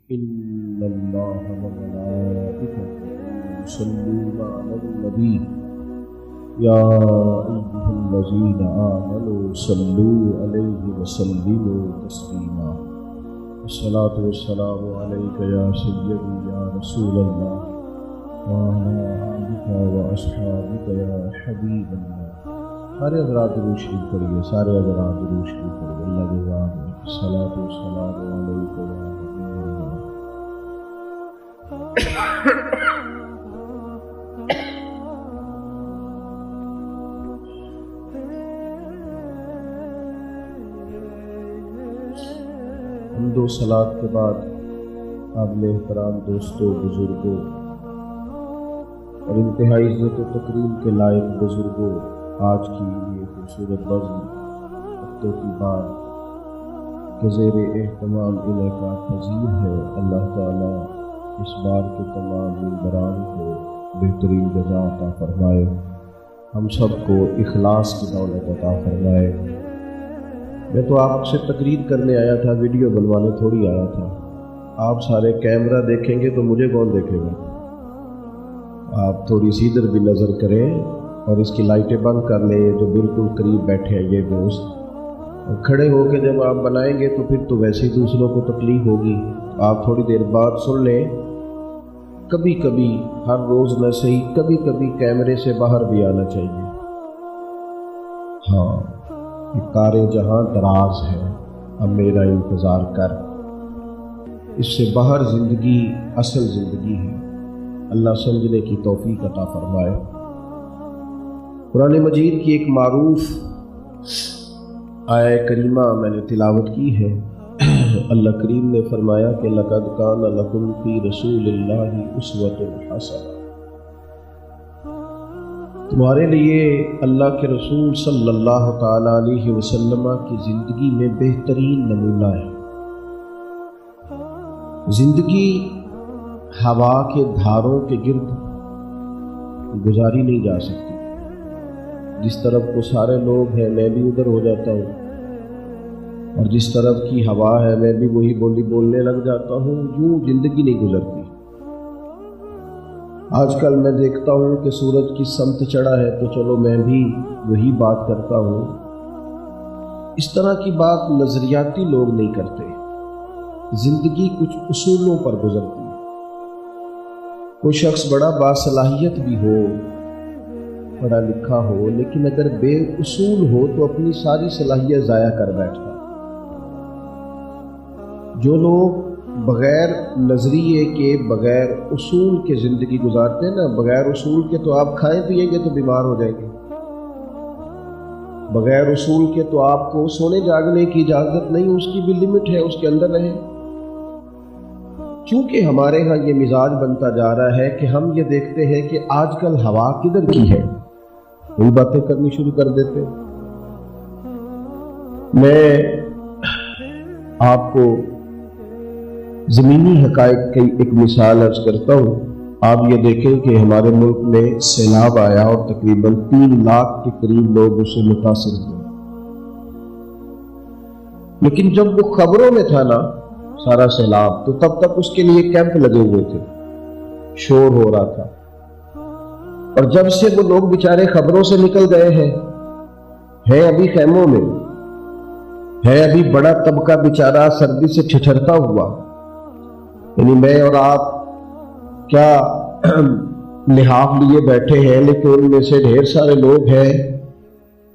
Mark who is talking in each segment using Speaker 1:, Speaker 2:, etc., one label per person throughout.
Speaker 1: إن الله وملائكته يصلون على النبي يا أيها الذين آمنوا صلوا عليه وسلموا تسليما الصلاة والسلام عليك يا سيدي يا رسول الله وعلى آلك وأصحابك يا حبيب الله. سارے حضرات درود شریف پڑھیے، سارے حضرات درود شریف پڑھیے. اللہ کے بعد الصلاۃ والسلام علیک یا حمد و صلات کے بعد قابل احترام دوستوں، بزرگوں اور انتہائی عزت و تکریم کے لائق بزرگوں، آج کی یہ خوبصورت بزم ہفتوں کی بات کے زیر اہتمام انعقاد پذیر ہے. اللہ تعالیٰ اس بار کے تمام ممبران کو بہترین جزا عطا فرمائے، ہم سب کو اخلاص کی دولت عطا فرمائے. میں تو آپ سے تقریر کرنے آیا تھا، ویڈیو بنوانے تھوڑی آیا تھا. آپ سارے کیمرہ دیکھیں گے تو مجھے کون دیکھے گا؟ آپ تھوڑی سی ادھر بھی نظر کریں اور اس کی لائٹیں بند کر لیں. جو بالکل قریب بیٹھے ہیں یہ دوست، اور کھڑے ہو کے جب آپ بنائیں گے تو پھر تو ویسے ہی دوسروں کو تکلیف ہوگی. آپ تھوڑی دیر بعد سن لیں. کبھی کبھی، ہر روز نہ صحیح، کبھی کبھی کیمرے سے باہر بھی آنا چاہیے. ہاں، یہ کار جہاں دراز ہے، اب میرا انتظار کر. اس سے باہر زندگی اصل زندگی ہے. اللہ سمجھنے کی توفیق عطا فرمائے. قرآن مجید کی ایک معروف آیہ کریمہ میں نے تلاوت کی ہے. اللہ کریم نے فرمایا کہ لَقَدْ كَانَ لَكُمْ فِي رَسُولِ اللَّهِ أُسْوَةٌ حَسَنَةٌ. تمہارے لیے اللہ کے رسول صلی اللہ تعالی علیہ وسلم کی زندگی میں بہترین نمونہ ہے. زندگی ہوا کے دھاروں کے گرد گزاری نہیں جا سکتی. جس طرف کو سارے لوگ ہیں میں بھی ادھر ہو جاتا ہوں، اور جس طرف کی ہوا ہے میں بھی وہی بولی بولنے لگ جاتا ہوں. یوں زندگی نہیں گزرتی. آج کل میں دیکھتا ہوں کہ سورج کی سمت چڑھا ہے تو چلو میں بھی وہی بات کرتا ہوں. اس طرح کی بات نظریاتی لوگ نہیں کرتے. زندگی کچھ اصولوں پر گزرتی ہے. کوئی شخص بڑا باصلاحیت بھی ہو، پڑھا لکھا ہو، لیکن اگر بے اصول ہو تو اپنی ساری صلاحیت ضائع کر بیٹھتا. جو لوگ بغیر نظریے کے، بغیر اصول کے زندگی گزارتے ہیں نا، بغیر اصول کے تو آپ کھائیں پیئیں گے تو بیمار ہو جائیں گے. بغیر اصول کے تو آپ کو سونے جاگنے کی اجازت نہیں، اس کی بھی لمٹ ہے، اس کے اندر رہیں. چونکہ ہمارے ہاں یہ مزاج بنتا جا رہا ہے کہ ہم یہ دیکھتے ہیں کہ آج کل ہوا کدھر کی ہے، وہی باتیں کرنی شروع کر دیتے. میں آپ کو زمینی حقائق کی ایک مثال عرض کرتا ہوں. آپ یہ دیکھیں کہ ہمارے ملک میں سیلاب آیا اور تقریباً 3 لاکھ کے قریب لوگ اس سے متاثر ہوئے. لیکن جب وہ خبروں میں تھا نا سارا سیلاب، تو تب تک اس کے لیے کیمپ لگے ہوئے تھے، شور ہو رہا تھا. اور جب سے وہ لوگ بیچارے خبروں سے نکل گئے ہیں ابھی خیموں میں، ہے ابھی بڑا طبقہ بیچارہ سردی سے ٹھٹھرتا ہوا. یعنی میں اور آپ کیا لحاف لیے بیٹھے ہیں، لیکن ان میں سے ڈھیر سارے لوگ ہیں.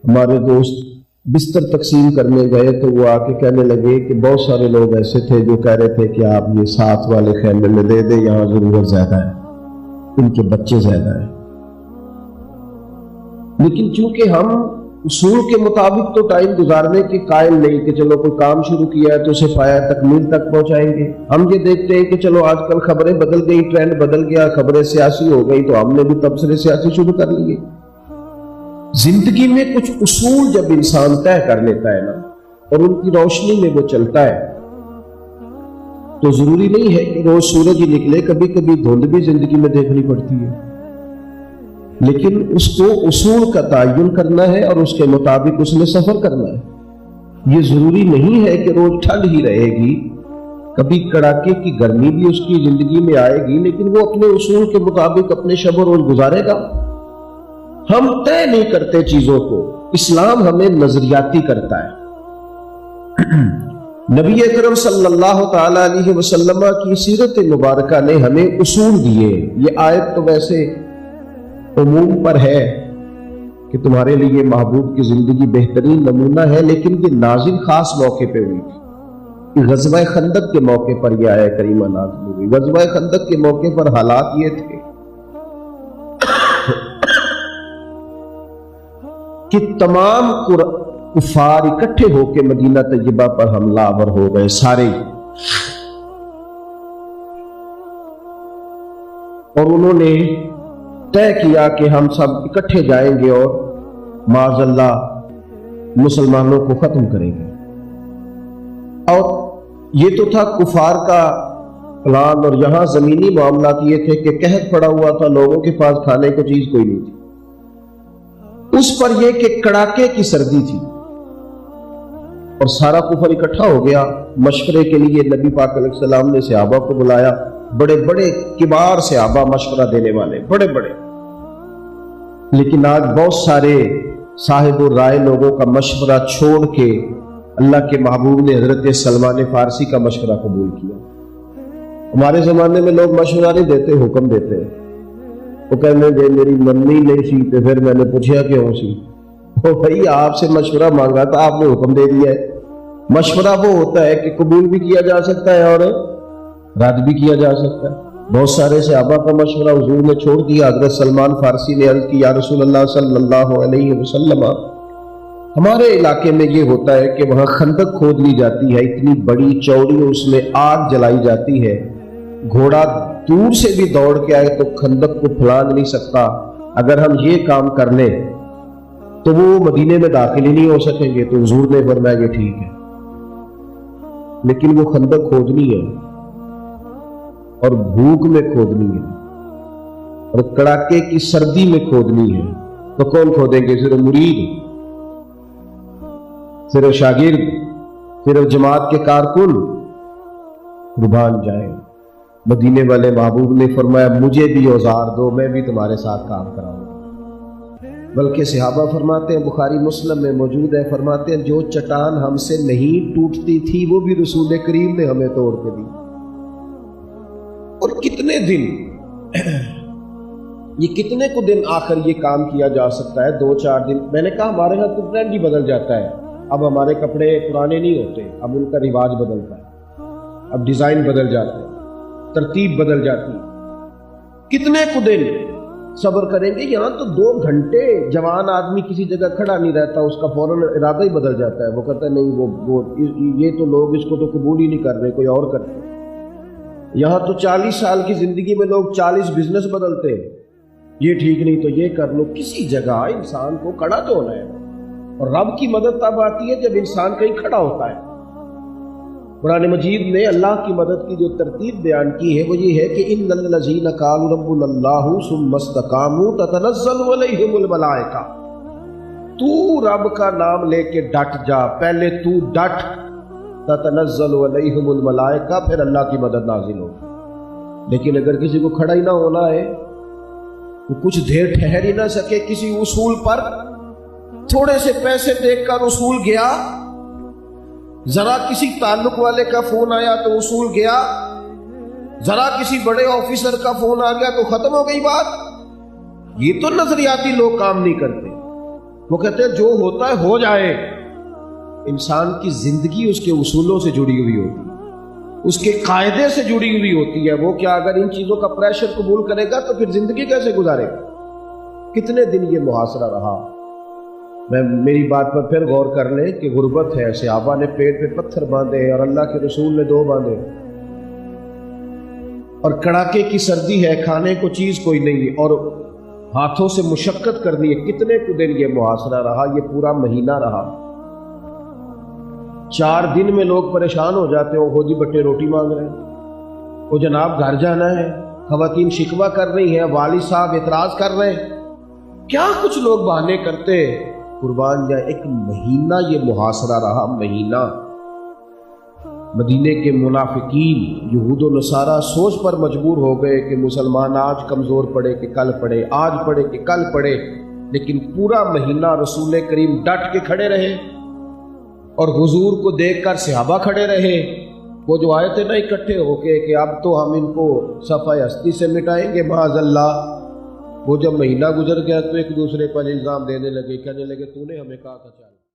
Speaker 1: ہمارے دوست بستر تقسیم کرنے گئے تو وہ آ کے کہنے لگے کہ بہت سارے لوگ ایسے تھے جو کہہ رہے تھے کہ آپ یہ ساتھ والے خیمے میں دے دیں، یہاں ضرورت زیادہ ہے، ان کے بچے زیادہ ہیں. لیکن چونکہ ہم اصول کے مطابق تو ٹائم گزارنے کے قائل نہیں کہ چلو کوئی کام شروع کیا ہے تو اسے پایا تکمیل تک پہنچائیں گے. ہم یہ دیکھتے ہیں کہ چلو آج کل خبریں بدل گئی، ٹرینڈ بدل گیا، خبریں سیاسی ہو گئی تو ہم نے بھی تبصرے سیاسی شروع کر لیے. زندگی میں کچھ اصول جب انسان طے کر لیتا ہے نا، اور ان کی روشنی میں وہ چلتا ہے، تو ضروری نہیں ہے کہ روز سورج ہی نکلے. کبھی کبھی دھند بھی زندگی میں دیکھنی پڑتی ہے. لیکن اس کو اصول کا تعین کرنا ہے اور اس کے مطابق اس میں سفر کرنا ہے. یہ ضروری نہیں ہے کہ روز ٹھنڈ ہی رہے گی. کبھی کڑاکے کی گرمی بھی اس کی زندگی میں آئے گی، لیکن وہ اپنے اصول کے مطابق اپنے شب و روز گزارے گا۔ ہم طے نہیں کرتے چیزوں کو، اسلام ہمیں نظریاتی کرتا ہے۔ نبی اکرم صلی اللہ تعالی علیہ وسلم کی سیرت مبارکہ نے ہمیں اصول دیے۔ یہ آیت تو ویسے عموم پر ہے کہ تمہارے لیے محبوب کی زندگی بہترین نمونہ ہے، لیکن یہ نازل خاص موقع پہ ہوئی تھی۔ غزوہ خندق کے موقع پر یہ آیت کریمہ نازل ہوئی۔ غزوہ خندق کے موقع پر حالات یہ تھے کہ تمام کفار اکٹھے ہو کے مدینہ طیبہ پر حملہ آور ہو گئے سارے، اور انہوں نے طے کیا کہ ہم سب اکٹھے جائیں گے اور معاذ اللہ مسلمانوں کو ختم کریں گے۔ اور یہ تو تھا کفار کا پلان، اور یہاں زمینی معاملات یہ تھے کہ قحط پڑا ہوا تھا، لوگوں کے پاس کھانے کو چیز کوئی نہیں تھی۔ اس پر یہ کہ کڑاکے کی سردی تھی اور سارا کفر اکٹھا ہو گیا مشورے کے لیے۔ نبی پاک علیہ السلام نے صحابہ کو بلایا، بڑے بڑے کبار صحابہ مشورہ دینے والے، بڑے بڑے، لیکن آج بہت سارے صاحب الرائے لوگوں کا مشورہ چھوڑ کے اللہ کے محبوب نے حضرت سلمان فارسی کا مشورہ قبول کیا۔ ہمارے زمانے میں لوگ مشورہ نہیں دیتے، حکم دیتے ہیں۔ وہ کہنے دے میری مننی نہیں سی تو پھر میں نے پوچھا کیوں سی؟ وہ بھائی آپ سے مشورہ مانگا تھا، آپ نے حکم دے دیا ہے۔ مشورہ وہ ہوتا ہے کہ قبول بھی کیا جا سکتا ہے اور رد بھی کیا جا سکتا ہے۔ بہت سارے صحابہ کا مشورہ حضور نے چھوڑ دیا۔ حضرت سلمان فارسی نے عرض کی یا رسول اللہ صلی اللہ علیہ وسلم، ہمارے علاقے میں یہ ہوتا ہے کہ وہاں خندق کھود لی جاتی ہے، اتنی بڑی چوڑی، اس میں آگ جلائی جاتی ہے، گھوڑا دور سے بھی دوڑ کے آئے تو خندق کو پھلانگ نہیں سکتا۔ اگر ہم یہ کام کر لیں تو وہ مدینے میں داخل ہی نہیں ہو سکیں گے۔ تو حضور نے فرمایا کہ ٹھیک ہے، لیکن وہ خندق کھودنی ہے اور بھوک میں کھودنی ہے اور کڑاکے کی سردی میں کھودنی ہے۔ تو کون کھودیں گے؟ صرف مرید، صرف شاگرد، صرف جماعت کے کارکن؟ قربان جائیں۔ مدینے والے محبوب نے فرمایا مجھے بھی اوزار دو، میں بھی تمہارے ساتھ کام کراؤں گا۔ بلکہ صحابہ فرماتے ہیں، بخاری مسلم میں موجود ہے، فرماتے ہیں جو چٹان ہم سے نہیں ٹوٹتی تھی وہ بھی رسول کریم نے ہمیں توڑ کے دی۔ اور کتنے دن، یہ کتنے کو دن آخر یہ کام کیا جا سکتا ہے؟ 2-4 دن۔ میں نے کہا ہمارے ہاں تو ٹرینڈ ہی بدل جاتا ہے، اب ہمارے کپڑے پرانے نہیں ہوتے، اب ان کا رواج بدلتا ہے، اب ڈیزائن بدل جاتے ہیں، ترتیب بدل جاتی ہے۔ کتنے کو دن صبر کریں گے؟ یہاں تو 2 گھنٹے جوان آدمی کسی جگہ کھڑا نہیں رہتا، اس کا فوراً ارادہ ہی بدل جاتا ہے، وہ کہتا ہے نہیں وہ یہ تو لوگ اس کو تو قبول ہی نہیں کر رہے، کوئی اور کرتے۔ یہاں تو 40 سال کی زندگی میں لوگ 40 بزنس بدلتے ہیں، یہ ٹھیک نہیں تو یہ کر لو۔ کسی جگہ انسان کو کھڑا تو ہونا ہے، اور رب کی مدد تب آتی ہے جب انسان کہیں کھڑا ہوتا ہے۔ قرآن مجید میں اللہ کی مدد کی جو ترتیب بیان کی ہے وہ یہ ہے کہ ان الذین قالوا ربنا اللہ ثم استقاموا تتنزل علیہم الملائکہ، تو رب کا نام لے کے ڈٹ جا، پہلے تو ڈٹ، تتنزل علیہم الملائکہ، پھر اللہ کی مدد نازل ہوگی۔ لیکن اگر کسی کو کھڑا ہی نہ ہونا ہے، وہ کچھ دیر ٹھہر ہی نہ سکے کسی اصول پر، تھوڑے سے پیسے دیکھ کر اصول گیا، ذرا کسی تعلق والے کا فون آیا تو اصول گیا، ذرا کسی بڑے آفیسر کا فون آ گیا تو ختم ہو گئی بات۔ یہ تو نظریاتی لوگ کام نہیں کرتے، وہ کہتے ہیں جو ہوتا ہے ہو جائے۔ انسان کی زندگی اس کے اصولوں سے جڑی ہوئی ہوتی ہے، اس کے قاعدے سے جڑی ہوئی ہوتی ہے۔ وہ کیا اگر ان چیزوں کا پریشر قبول کرے گا تو پھر زندگی کیسے گزارے گا؟ کتنے دن یہ محاصرہ رہا۔ میری بات پر پھر غور کر لیں کہ غربت ہے، صحابہ نے پیٹ پہ پتھر باندھے اور اللہ کے رسول نے 2 باندھے، اور کڑاکے کی سردی ہے، کھانے کو چیز کوئی نہیں، اور ہاتھوں سے مشقت کرنی ہے۔ کتنے کو دن یہ محاصرہ رہا؟ یہ پورا مہینہ رہا۔ 4 دن میں لوگ پریشان ہو جاتے ہیں، وہ جی بٹے روٹی مانگ رہے ہیں، وہ جناب گھر جانا ہے، خواتین شکوہ کر رہی ہیں، والد صاحب اعتراض کر رہے ہیں، کیا کچھ لوگ بہانے کرتے۔ قربان جائے، 1 مہینہ یہ محاصرہ رہا، مہینہ مدینے کے منافقین یہود و نصارہ سوچ پر مجبور ہو گئے کہ مسلمان آج کمزور پڑے کہ کل پڑے، آج پڑے کہ کل پڑے، لیکن پورا مہینہ رسول کریم ڈٹ کے کھڑے رہے اور حضور کو دیکھ کر صحابہ کھڑے رہے۔ وہ جو آئے تھے نا اکٹھے ہو کے کہ اب تو ہم ان کو صفحہ ہستی سے مٹائیں گے معاذ اللہ، وہ جب مہینہ گزر گیا تو ایک دوسرے پر الزام دینے لگے، کہنے لگے تو نے ہمیں کہا تھا چل